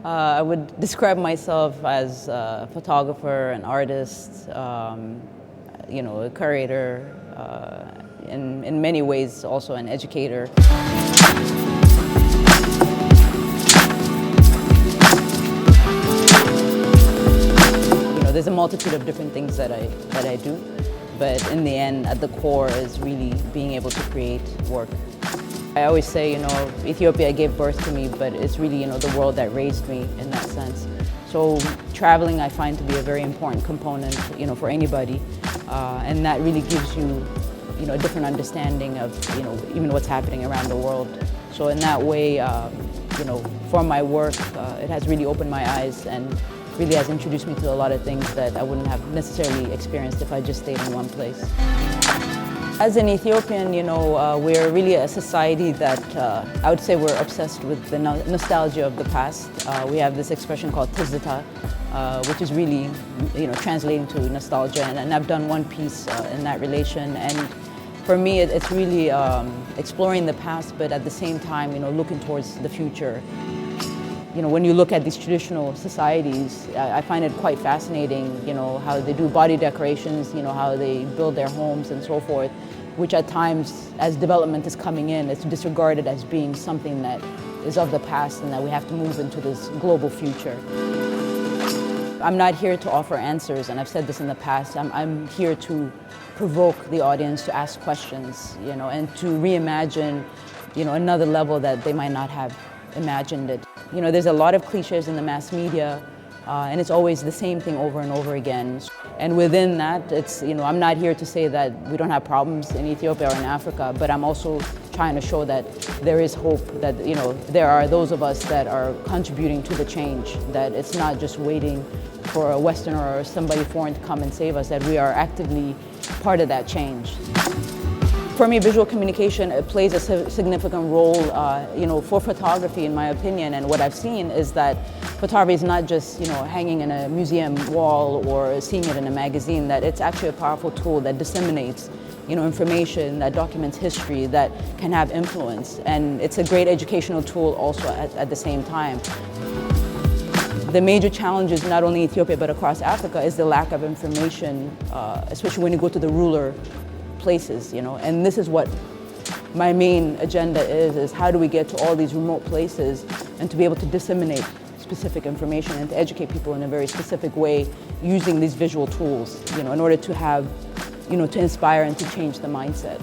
I would describe myself as a photographer, an artist, a curator, in many ways also an educator. There's a multitude of different things that I do, but in the end, at the core is really being able to create work. I always say, Ethiopia gave birth to me, but it's really, the world that raised me in that sense. So traveling I find to be a very important component, for anybody, and that really gives you, a different understanding of, even what's happening around the world. So in that way, for my work, it has really opened my eyes and really has introduced me to a lot of things that I wouldn't have necessarily experienced if I just stayed in one place. As an Ethiopian, we're really a society that I would say we're obsessed with the nostalgia of the past. We have this expression called tizita, which is really, translating to nostalgia, and I've done one piece in that relation. And for me, it's really exploring the past, but at the same time, looking towards the future. When you look at these traditional societies, I find it quite fascinating, how they do body decorations, how they build their homes and so forth, which at times, as development is coming in, it's disregarded as being something that is of the past and that we have to move into this global future. I'm not here to offer answers, and I've said this in the past. I'm here to provoke the audience to ask questions, and to reimagine, another level that they might not have imagined it. There's a lot of cliches in the mass media, and it's always the same thing over and over again. And within that, it's, I'm not here to say that we don't have problems in Ethiopia or in Africa, but I'm also trying to show that there is hope, that, there are those of us that are contributing to the change, that it's not just waiting for a Westerner or somebody foreign to come and save us, that we are actively part of that change. For me, visual communication plays a significant role, for photography, in my opinion. And what I've seen is that photography is not just, hanging in a museum wall or seeing it in a magazine. That it's actually a powerful tool that disseminates, information, that documents history, that can have influence. And it's a great educational tool also at the same time. The major challenges, not only in Ethiopia but across Africa, is the lack of information, especially when you go to the rural places, and this is what my main agenda is how do we get to all these remote places and to be able to disseminate specific information and to educate people in a very specific way using these visual tools, in order to have, to inspire and to change the mindset.